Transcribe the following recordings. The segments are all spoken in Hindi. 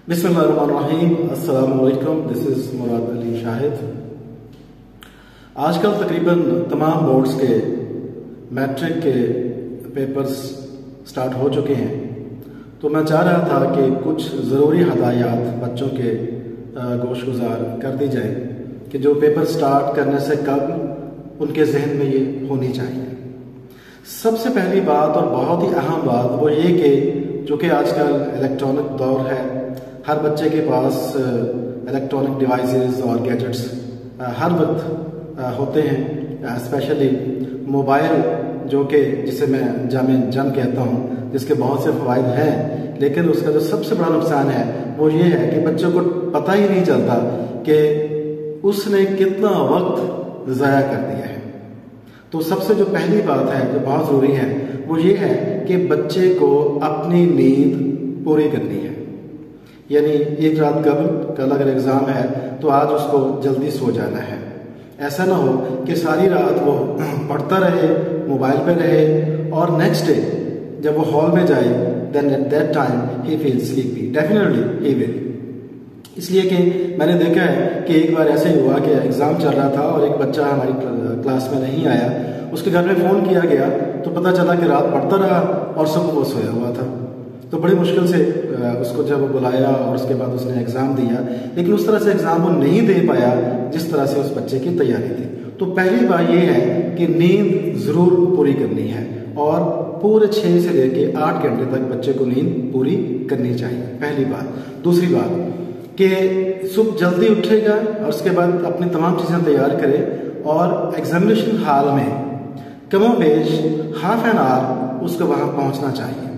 बिस्मिल्लाहिर्रहमानिर्रहीम। अस्सलाम वालेकुम। This is Murad Ali Shahid. आजकल तकरीबन तमाम बोर्ड्स के मैट्रिक के पेपर्स स्टार्ट हो चुके हैं, तो मैं चाह रहा था कि कुछ ज़रूरी हदायत बच्चों के गोशगुजार कर दी जाए कि जो पेपर स्टार्ट करने से कब उनके जहन में ये होनी चाहिए। सबसे पहली बात और बहुत ही अहम बात वो ये कि चूँकि आजकल इलेक्ट्रॉनिक दौर है, हर बच्चे के पास इलेक्ट्रॉनिक डिवाइसेस और गैजेट्स हर वक्त होते हैं, स्पेशली मोबाइल जो कि जिसे मैं जामे जम कहता हूँ, जिसके बहुत से फ़वाइद हैं, लेकिन उसका जो सबसे बड़ा नुकसान है वो ये है कि बच्चों को पता ही नहीं चलता कि उसने कितना वक्त ज़ाया कर दिया है। तो सबसे जो पहली बात है जो बहुत ज़रूरी है वो ये है कि बच्चे को अपनी नींद पूरी करनी है। यानी एक रात कल अगर एग्ज़ाम है तो आज उसको जल्दी सो जाना है। ऐसा ना हो कि सारी रात वो पढ़ता रहे, मोबाइल पे रहे और नेक्स्ट डे जब वो हॉल में जाए देन एट दैट टाइम ही फील स्लीपी, डेफिनेटली ही विल। इसलिए कि मैंने देखा है कि एक बार ऐसे ही हुआ कि एग्ज़ाम चल रहा था और एक बच्चा हमारी क्लास में नहीं आया। उसके घर में फ़ोन किया गया तो पता चला कि रात पढ़ता रहा और सुबह वो सोया हुआ था। तो बड़ी मुश्किल से उसको जब बुलाया और उसके बाद उसने एग्ज़ाम दिया, लेकिन उस तरह से एग्ज़ाम वो नहीं दे पाया जिस तरह से उस बच्चे की तैयारी थी। तो पहली बात ये है कि नींद ज़रूर पूरी करनी है और पूरे 6 से लेकर 8 घंटे तक बच्चे को नींद पूरी करनी चाहिए, पहली बात। दूसरी बात कि सुबह जल्दी उठेगा और उसके बाद अपनी तमाम चीज़ें तैयार करे और एग्जामिनेशन हॉल में कमोबेश हाफ एन आवर उसको वहाँ पहुँचना चाहिए।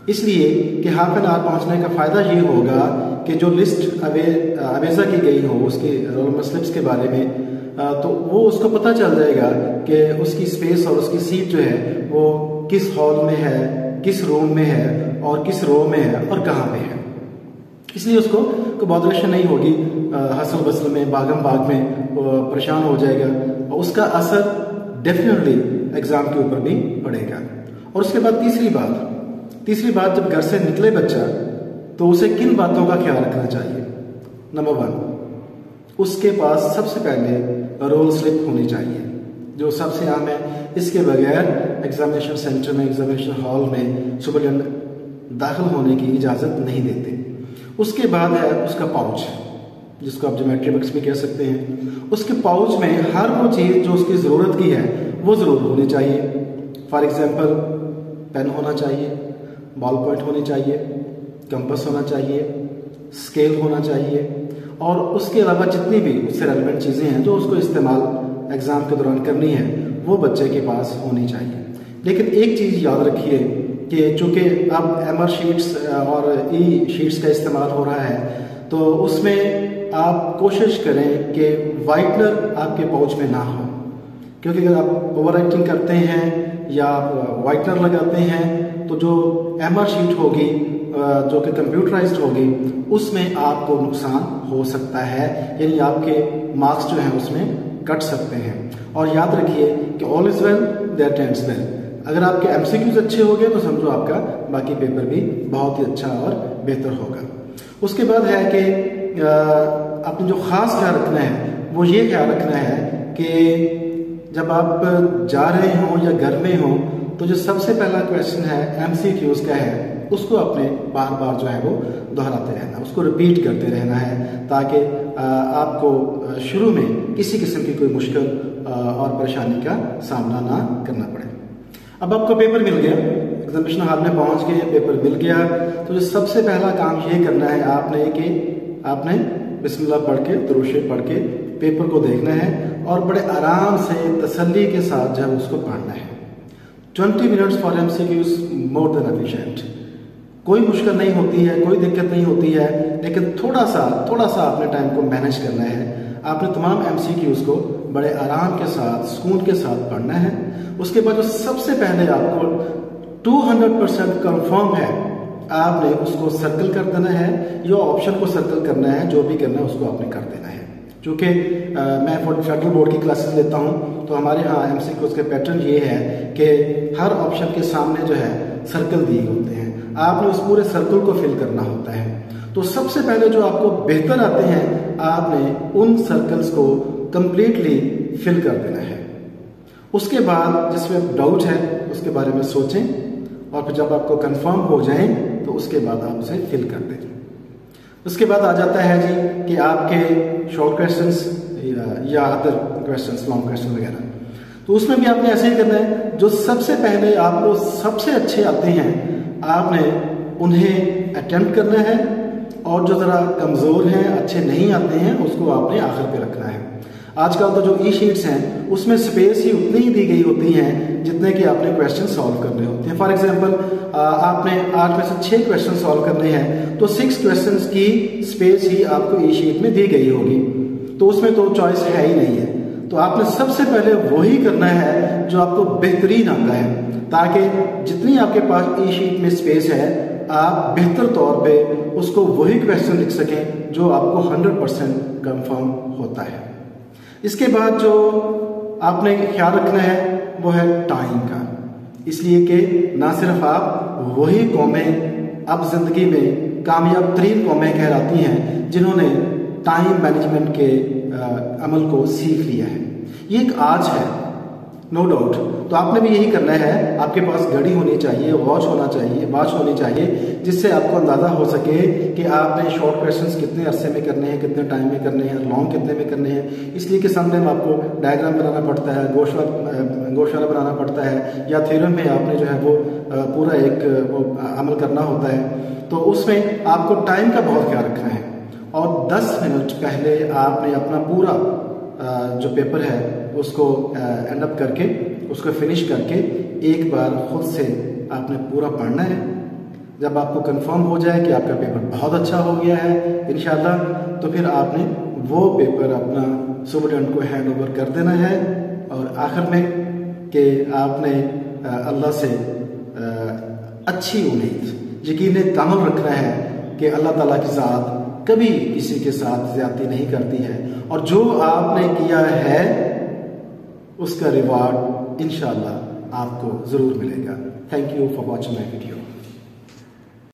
इसलिए कि हाफ एन आवर पहुँचने का फ़ायदा ये होगा कि जो लिस्ट अवेजा की गई हो उसकी रोल नंबर स्लिप्स के बारे में, तो वो उसको पता चल जाएगा कि उसकी स्पेस और उसकी सीट जो है वो किस हॉल में है, किस रूम में है और किस रो में है और कहाँ पे है। इसलिए उसको कोई बॉदरेशन नहीं होगी, हसल बसल में भागम भाग में परेशान हो जाएगा और उसका असर डेफिनेटली एग्ज़ाम के ऊपर भी पड़ेगा। और उसके बाद तीसरी बात जब घर से निकले बच्चा तो उसे किन बातों का ख्याल रखना चाहिए। नंबर 1, उसके पास सबसे पहले रोल स्लिप होनी चाहिए जो सबसे आम है। इसके बगैर एग्जामिनेशन सेंटर में, एग्जामिनेशन हॉल में सुपरटेंडेंट दाखिल होने की इजाज़त नहीं देते। उसके बाद है उसका पाउच, जिसको आप ज्योमेट्री बॉक्स भी कह सकते हैं। उसके पाउच में हर वो चीज़ जो उसकी ज़रूरत की है वो ज़रूर होनी चाहिए। फॉर एग्ज़ाम्पल पेन होना चाहिए, बॉल पॉइंट होनी चाहिए, कंपास होना चाहिए, स्केल होना चाहिए और उसके अलावा जितनी भी उससे रेलेवेंट चीज़ें हैं जो उसको इस्तेमाल एग्ज़ाम के दौरान करनी है वो बच्चे के पास होनी चाहिए। लेकिन एक चीज़ याद रखिए कि चूँकि अब एमआर शीट्स और ई शीट्स का इस्तेमाल हो रहा है तो उसमें आप कोशिश करें कि वाइटनर आपके पाउच में ना हो, क्योंकि अगर आप ओवर राइटिंग करते हैं या आप वाइटनर लगाते हैं तो जो एमआर शीट होगी जो कि कंप्यूटराइज्ड होगी उसमें आपको नुकसान हो सकता है, यानी आपके मार्क्स जो हैं उसमें कट सकते हैं। और याद रखिए कि all is well that ends well. अगर आपके एमसीक्यूज अच्छे हो गए तो समझो आपका बाकी पेपर भी बहुत ही अच्छा और बेहतर होगा। उसके बाद है कि आपने जो ख़ास ख्याल रखना है वो ये ख्याल रखना है कि जब आप जा रहे हों या घर में हों तो जो सबसे पहला क्वेश्चन है एमसीक्यूज का है उसको अपने बार बार जो है वो दोहराते रहना, उसको रिपीट करते रहना है ताकि आपको शुरू में किसी किस्म की कोई मुश्किल और परेशानी का सामना ना करना पड़े। अब आपको पेपर मिल गया, एग्जामिनेशन हॉल में पहुंच के पेपर मिल गया, तो जो सबसे पहला काम ये करना है आपने कि आपने बिस्मिल्लाह पढ़ के, दुरूद शरीफ पढ़ के पेपर को देखना है और बड़े आराम से तसल्ली के साथ जो है उसको पढ़ना है। 20 minutes for MCQs more than efficient. कोई मुश्किल नहीं होती है, कोई दिक्कत नहीं होती है, लेकिन थोड़ा सा अपने टाइम को मैनेज करना है। आपने तमाम एमसीक्यूज को बड़े आराम के साथ, सुकून के साथ पढ़ना है। उसके बाद जो सबसे पहले आपको 200% कंफर्म है आपने उसको सर्कल कर देना है या ऑप्शन को सर्कल करना है, जो भी करना है उसको आपने कर देना है। चूँकि मैं फेडरल बोर्ड की क्लासेस लेता हूँ तो हमारे यहाँ एमसीक्यूज के पैटर्न ये है कि हर ऑप्शन के सामने जो है सर्कल दिए होते हैं। आपने उस पूरे सर्कल को फिल करना होता है। तो सबसे पहले जो आपको बेहतर आते हैं, आपने उन सर्कल्स को कंप्लीटली फिल कर देना है। उसके बाद जिसमें डाउट है उसके बारे में सोचें, और फिर जब आपको कंफर्म हो जाए तो उसके बाद आप उसे फिल कर दें। उसके बाद आ जाता है जी कि आपके शॉर्ट क्वेश्चंस या अदर क्वेश्चंस, लॉन्ग क्वेश्चन वगैरह। तो उसमें भी आपने ऐसे ही करना है, जो सबसे पहले आपको सबसे अच्छे आते हैं आपने उन्हें अटेम्प्ट करना है, और जो ज़रा कमज़ोर हैं, अच्छे नहीं आते हैं, उसको आपने आखिर पे रखना है। आजकल तो जो ई शीट्स हैं उसमें स्पेस ही उतनी ही दी गई होती हैं जितने कि आपने क्वेश्चन सॉल्व करने होते हैं। फॉर एग्जांपल आपने 8 में से 6 क्वेश्चन सॉल्व करने हैं, तो 6 क्वेश्चंस की स्पेस ही आपको ई शीट में दी गई होगी, तो उसमें तो चॉइस है ही नहीं है। तो आपने सबसे पहले वही करना है जो आपको बेहतरीन आता है, ताकि जितनी आपके पास ई शीट में स्पेस है आप बेहतर तौर पे उसको वही क्वेश्चन लिख सकें जो आपको 100% कंफर्म होता है। इसके बाद जो आपने ख्याल रखना है वो है टाइम का, इसलिए कि ना सिर्फ आप वही कौमें अब जिंदगी में कामयाब तरीन कौमें कहलाती हैं जिन्होंने टाइम मैनेजमेंट के अमल को सीख लिया है। ये एक आज है, नो डाउट। तो आपने भी यही करना है, आपके पास घड़ी होनी चाहिए, वॉच होनी चाहिए, जिससे आपको अंदाज़ा हो सके कि आपने शॉर्ट क्वेश्चंस कितने अरसे में करने हैं, कितने टाइम में करने हैं, लॉन्ग कितने में करने हैं। इसलिए कि समटाइम आपको डायग्राम बनाना पड़ता है, गोशवारा बनाना पड़ता है, या थ्योरम में आपने जो है वो पूरा एक अमल करना होता है। तो उसमें आपको टाइम का बहुत ख्याल रखना है, और 10 मिनट पहले आपने अपना पूरा जो पेपर है उसको एंड अप करके, उसको फिनिश करके एक बार खुद से आपने पूरा पढ़ना है। जब आपको कंफर्म हो जाए कि आपका पेपर बहुत अच्छा हो गया है इंशाल्लाह, तो फिर आपने वो पेपर अपना स्टूडेंट को हैंड ओवर कर देना है। और आखिर में कि आपने अल्लाह से अच्छी उम्मीद, यकीन तामल रखना है कि अल्लाह ताला की ज़ात कभी किसी के साथ ज्यादती नहीं करती है, और जो आपने किया है उसका रिवार्ड इंशाल्लाह आपको जरूर मिलेगा। Thank you for watching my video.